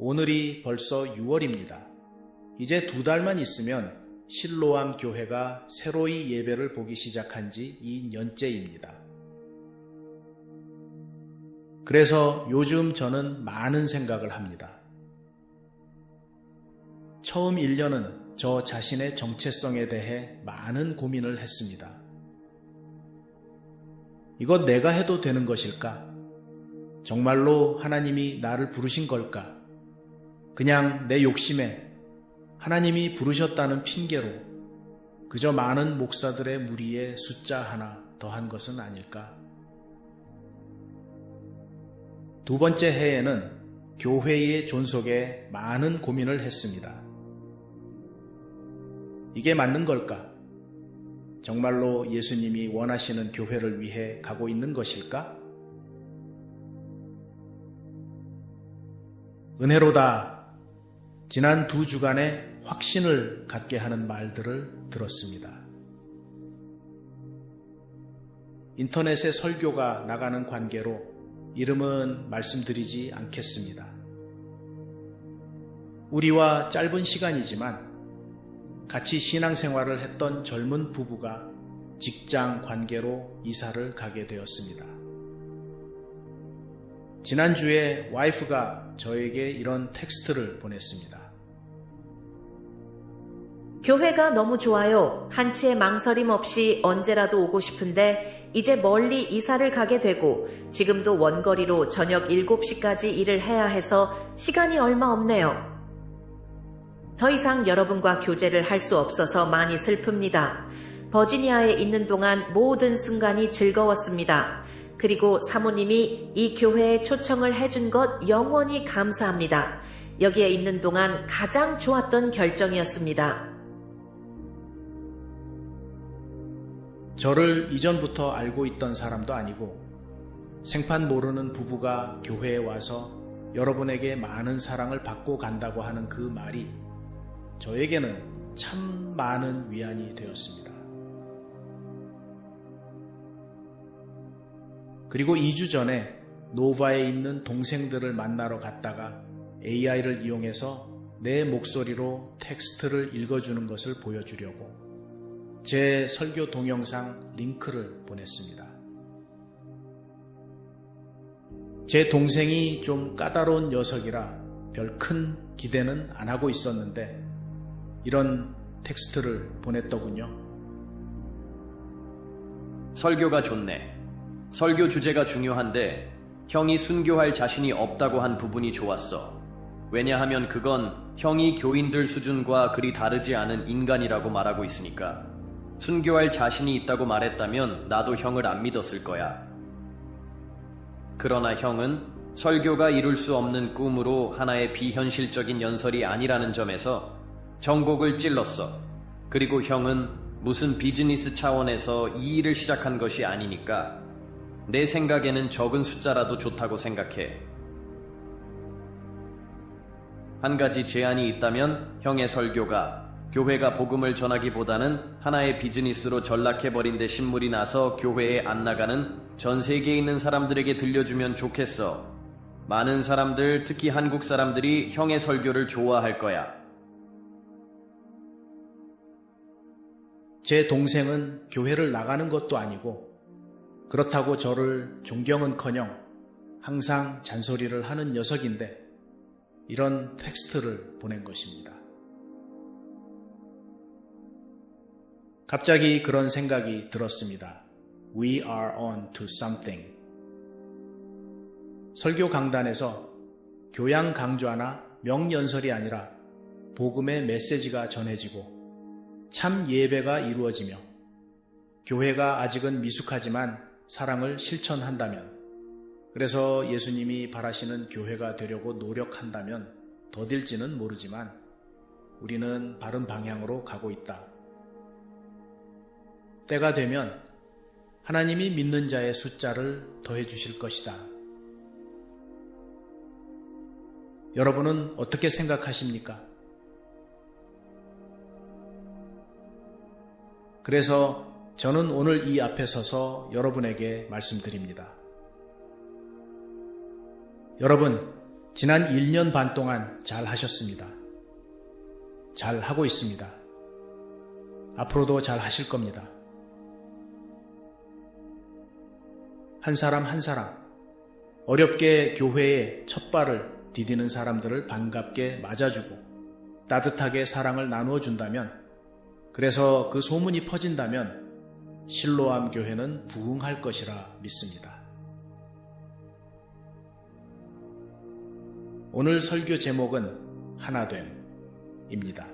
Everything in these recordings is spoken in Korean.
오늘이 벌써 6월입니다. 이제 2달만 있으면 실로암 교회가 새로이 예배를 보기 시작한 지 2년째입니다. 그래서 요즘 저는 많은 생각을 합니다. 처음 1년은 저 자신의 정체성에 대해 많은 고민을 했습니다. 이것 내가 해도 되는 것일까? 정말로 하나님이 나를 부르신 걸까? 그냥 내 욕심에 하나님이 부르셨다는 핑계로 그저 많은 목사들의 무리에 숫자 하나 더한 것은 아닐까? 두 번째 해에는 교회의 존속에 많은 고민을 했습니다. 이게 맞는 걸까? 정말로 예수님이 원하시는 교회를 위해 가고 있는 것일까? 은혜로다. 지난 2주간에 확신을 갖게 하는 말들을 들었습니다. 인터넷에 설교가 나가는 관계로 이름은 말씀드리지 않겠습니다. 우리와 짧은 시간이지만 같이 신앙생활을 했던 젊은 부부가 직장 관계로 이사를 가게 되었습니다. 지난주에 와이프가 저에게 이런 텍스트를 보냈습니다. 교회가 너무 좋아요. 한치의 망설임 없이 언제라도 오고 싶은데 이제 멀리 이사를 가게 되고 지금도 원거리로 저녁 7시까지 일을 해야 해서 시간이 얼마 없네요. 더 이상 여러분과 교제를 할 수 없어서 많이 슬픕니다. 버지니아에 있는 동안 모든 순간이 즐거웠습니다. 그리고 사모님이 이 교회에 초청을 해준 것 영원히 감사합니다. 여기에 있는 동안 가장 좋았던 결정이었습니다. 저를 이전부터 알고 있던 사람도 아니고 생판 모르는 부부가 교회에 와서 여러분에게 많은 사랑을 받고 간다고 하는 그 말이 저에게는 참 많은 위안이 되었습니다. 그리고 2주 전에 노바에 있는 동생들을 만나러 갔다가 AI를 이용해서 내 목소리로 텍스트를 읽어주는 것을 보여주려고 제 설교 동영상 링크를 보냈습니다. 제 동생이 좀 까다로운 녀석이라 별 큰 기대는 안 하고 있었는데 이런 텍스트를 보냈더군요. 설교가 좋네. 설교 주제가 중요한데 형이 순교할 자신이 없다고 한 부분이 좋았어. 왜냐하면 그건 형이 교인들 수준과 그리 다르지 않은 인간이라고 말하고 있으니까. 순교할 자신이 있다고 말했다면 나도 형을 안 믿었을 거야. 그러나 형은 설교가 이룰 수 없는 꿈으로 하나의 비현실적인 연설이 아니라는 점에서 정곡을 찔렀어. 그리고 형은 무슨 비즈니스 차원에서 이 일을 시작한 것이 아니니까 내 생각에는 적은 숫자라도 좋다고 생각해. 한 가지 제안이 있다면 형의 설교가 교회가 복음을 전하기보다는 하나의 비즈니스로 전락해버린 데 신물이 나서 교회에 안 나가는 전 세계에 있는 사람들에게 들려주면 좋겠어. 많은 사람들, 특히 한국 사람들이 형의 설교를 좋아할 거야. 제 동생은 교회를 나가는 것도 아니고 그렇다고 저를 존경은커녕 항상 잔소리를 하는 녀석인데 이런 텍스트를 보낸 것입니다. 갑자기 그런 생각이 들었습니다. We are on to something. 설교 강단에서 교양 강좌나 명연설이 아니라 복음의 메시지가 전해지고 참 예배가 이루어지며 교회가 아직은 미숙하지만 사랑을 실천한다면, 그래서 예수님이 바라시는 교회가 되려고 노력한다면 더딜지는 모르지만 우리는 바른 방향으로 가고 있다. 때가 되면 하나님이 믿는 자의 숫자를 더해 주실 것이다. 여러분은 어떻게 생각하십니까? 그래서 저는 오늘 이 앞에 서서 여러분에게 말씀드립니다. 여러분, 지난 1년 반 동안 잘 하셨습니다. 잘 하고 있습니다. 앞으로도 잘 하실 겁니다. 한 사람 한 사람, 어렵게 교회에 첫 발을 디디는 사람들을 반갑게 맞아주고 따뜻하게 사랑을 나누어 준다면, 그래서 그 소문이 퍼진다면 실로암 교회는 부흥할 것이라 믿습니다. 오늘 설교 제목은 하나됨입니다.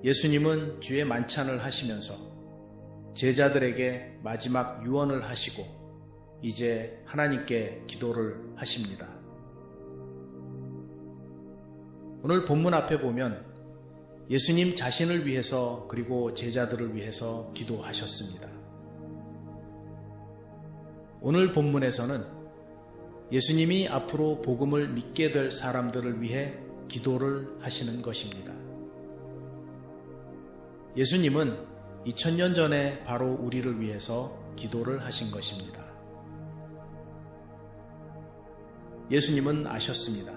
예수님은 주의 만찬을 하시면서 제자들에게 마지막 유언을 하시고 이제 하나님께 기도를 하십니다. 오늘 본문 앞에 보면 예수님 자신을 위해서 그리고 제자들을 위해서 기도하셨습니다. 오늘 본문에서는 예수님이 앞으로 복음을 믿게 될 사람들을 위해 기도를 하시는 것입니다. 예수님은 2000년 전에 바로 우리를 위해서 기도를 하신 것입니다. 예수님은 아셨습니다.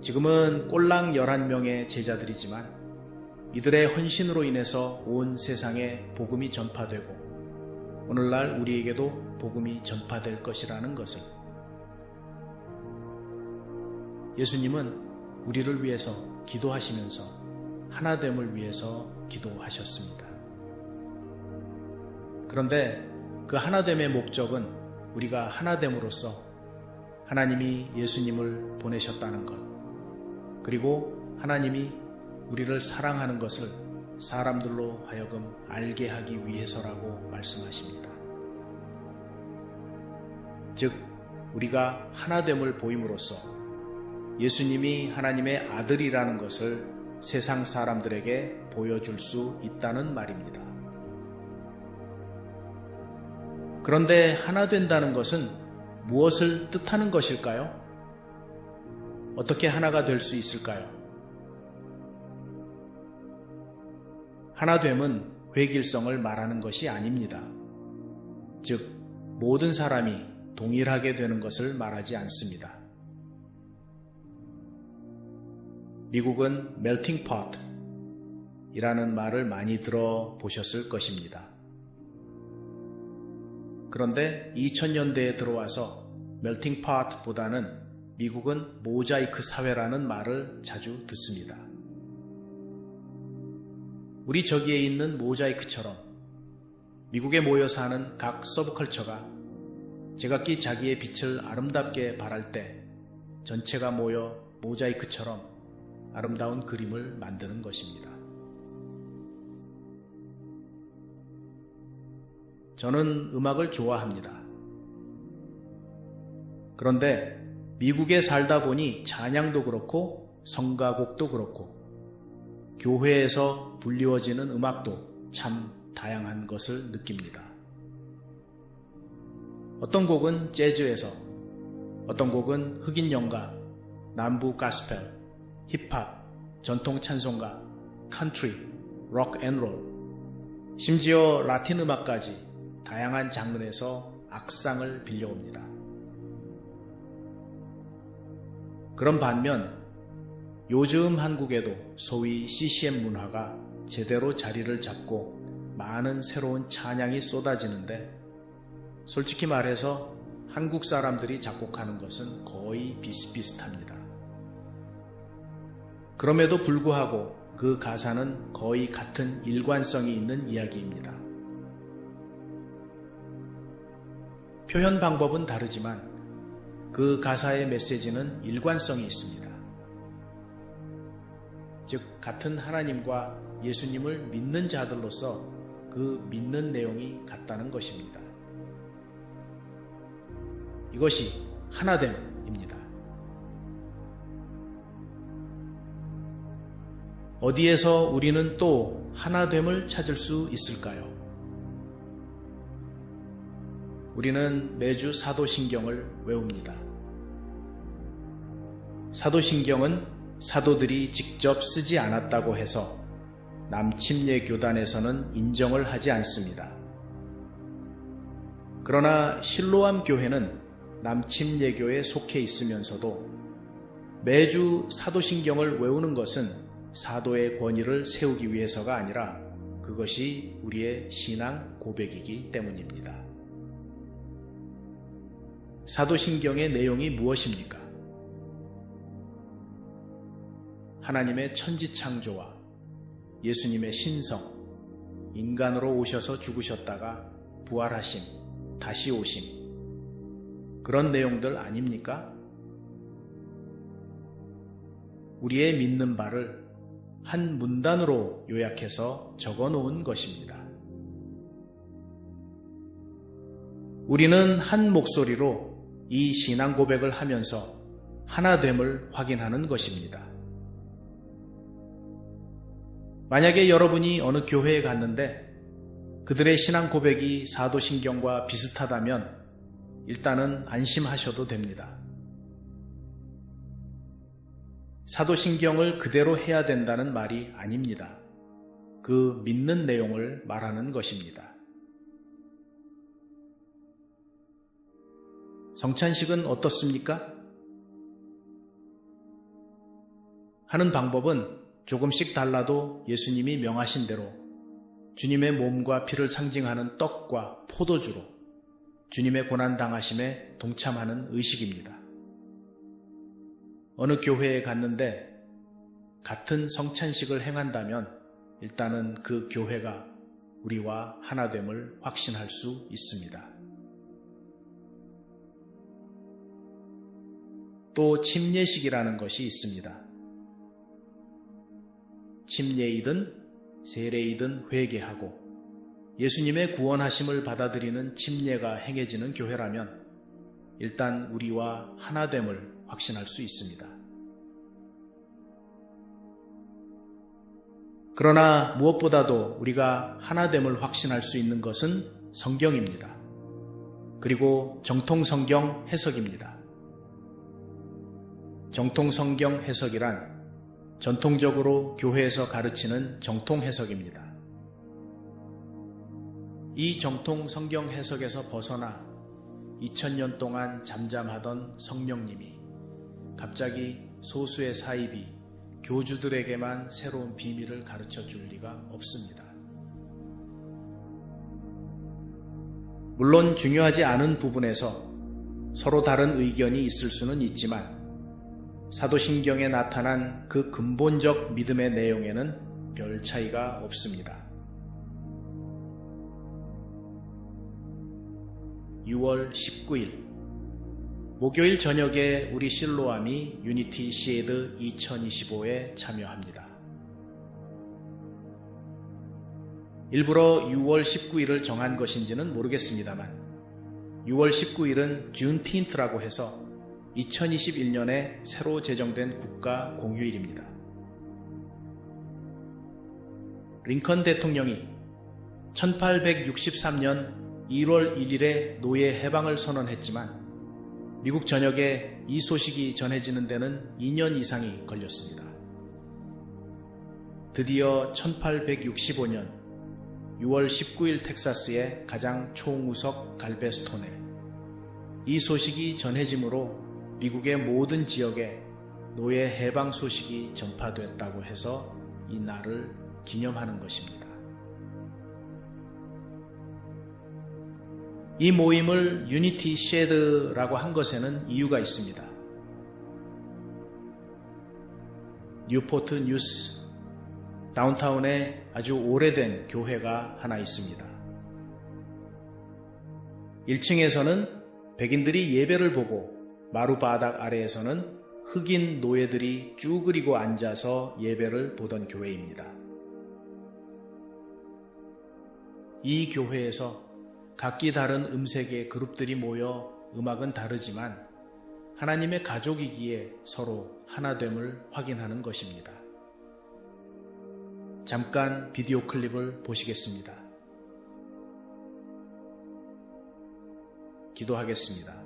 지금은 꼴랑 11명의 제자들이지만 이들의 헌신으로 인해서 온 세상에 복음이 전파되고 오늘날 우리에게도 복음이 전파될 것이라는 것을, 예수님은 우리를 위해서 기도하시면서 하나됨을 위해서 기도하셨습니다. 그런데 그 하나됨의 목적은 우리가 하나됨으로써 하나님이 예수님을 보내셨다는 것, 그리고 하나님이 우리를 사랑하는 것을 사람들로 하여금 알게 하기 위해서라고 말씀하십니다. 즉, 우리가 하나됨을 보임으로써 예수님이 하나님의 아들이라는 것을 세상 사람들에게 보여줄 수 있다는 말입니다. 그런데 하나 된다는 것은 무엇을 뜻하는 것일까요? 어떻게 하나가 될 수 있을까요? 하나됨은 회길성을 말하는 것이 아닙니다. 즉, 모든 사람이 동일하게 되는 것을 말하지 않습니다. 미국은 melting pot 이라는 말을 많이 들어보셨을 것입니다. 그런데 2000년대에 들어와서 melting pot 보다는 미국은 모자이크 사회라는 말을 자주 듣습니다. 우리 저기에 있는 모자이크처럼 미국에 모여 사는 각 서브컬처가 제각기 자기의 빛을 아름답게 발할 때 전체가 모여 모자이크처럼 아름다운 그림을 만드는 것입니다. 저는 음악을 좋아합니다. 그런데 미국에 살다 보니 찬양도 그렇고 성가곡도 그렇고 교회에서 불리워지는 음악도 참 다양한 것을 느낍니다. 어떤 곡은 재즈에서, 어떤 곡은 흑인 연가, 남부 가스펠, 힙합, 전통 찬송가, 컨트리, 록 앤 롤, 심지어 라틴 음악까지 다양한 장르에서 악상을 빌려옵니다. 그런 반면 요즘 한국에도 소위 CCM 문화가 제대로 자리를 잡고 많은 새로운 찬양이 쏟아지는데, 솔직히 말해서 한국 사람들이 작곡하는 것은 거의 비슷비슷합니다. 그럼에도 불구하고 그 가사는 거의 같은 일관성이 있는 이야기입니다. 표현 방법은 다르지만 그 가사의 메시지는 일관성이 있습니다. 즉, 같은 하나님과 예수님을 믿는 자들로서 그 믿는 내용이 같다는 것입니다. 이것이 하나됨입니다. 어디에서 우리는 또 하나됨을 찾을 수 있을까요? 우리는 매주 사도신경을 외웁니다. 사도신경은 사도들이 직접 쓰지 않았다고 해서 남침례 교단에서는 인정을 하지 않습니다. 그러나 실로암 교회는 남침예교에 속해 있으면서도 매주 사도신경을 외우는 것은 사도의 권위를 세우기 위해서가 아니라 그것이 우리의 신앙 고백이기 때문입니다. 사도신경의 내용이 무엇입니까? 하나님의 천지창조와 예수님의 신성, 인간으로 오셔서 죽으셨다가 부활하심, 다시 오심, 그런 내용들 아닙니까? 우리의 믿는 바를 한 문단으로 요약해서 적어 놓은 것입니다. 우리는 한 목소리로 이 신앙 고백을 하면서 하나됨을 확인하는 것입니다. 만약에 여러분이 어느 교회에 갔는데 그들의 신앙 고백이 사도신경과 비슷하다면 일단은 안심하셔도 됩니다. 사도신경을 그대로 해야 된다는 말이 아닙니다. 그 믿는 내용을 말하는 것입니다. 성찬식은 어떻습니까? 하는 방법은 조금씩 달라도 예수님이 명하신 대로 주님의 몸과 피를 상징하는 떡과 포도주로 주님의 고난당하심에 동참하는 의식입니다. 어느 교회에 갔는데 같은 성찬식을 행한다면 일단은 그 교회가 우리와 하나됨을 확신할 수 있습니다. 또 침례식이라는 것이 있습니다. 침례이든 세례이든 회개하고 예수님의 구원하심을 받아들이는 침례가 행해지는 교회라면 일단 우리와 하나됨을 확신할 수 있습니다. 그러나 무엇보다도 우리가 하나됨을 확신할 수 있는 것은 성경입니다. 그리고 정통성경 해석입니다. 정통성경 해석이란 전통적으로 교회에서 가르치는 정통 해석입니다. 이 정통 성경 해석에서 벗어나 2000년 동안 잠잠하던 성령님이 갑자기 소수의 사입이 교주들에게만 새로운 비밀을 가르쳐 줄 리가 없습니다. 물론 중요하지 않은 부분에서 서로 다른 의견이 있을 수는 있지만 사도신경에 나타난 그 근본적 믿음의 내용에는 별 차이가 없습니다. 6월 19일 목요일 저녁에 우리 실로암이 유니티 시에드 2025에 참여합니다. 일부러 6월 19일을 정한 것인지는 모르겠습니다만 6월 19일은 준틴트라고 해서 2021년에 새로 제정된 국가 공휴일입니다. 링컨 대통령이 1863년 1월 1일에 노예 해방을 선언했지만 미국 전역에 이 소식이 전해지는 데는 2년 이상이 걸렸습니다. 드디어 1865년 6월 19일 텍사스의 가장 총우석 갈베스톤에 이 소식이 전해지므로 미국의 모든 지역에 노예 해방 소식이 전파됐다고 해서 이 날을 기념하는 것입니다. 이 모임을 유니티 쉐드라고 한 것에는 이유가 있습니다. 뉴포트 뉴스 다운타운에 아주 오래된 교회가 하나 있습니다. 1층에서는 백인들이 예배를 보고 마루바닥 아래에서는 흑인 노예들이 쭈그리고 앉아서 예배를 보던 교회입니다. 이 교회에서 각기 다른 음색의 그룹들이 모여 음악은 다르지만 하나님의 가족이기에 서로 하나됨을 확인하는 것입니다. 잠깐 비디오 클립을 보시겠습니다. 기도하겠습니다.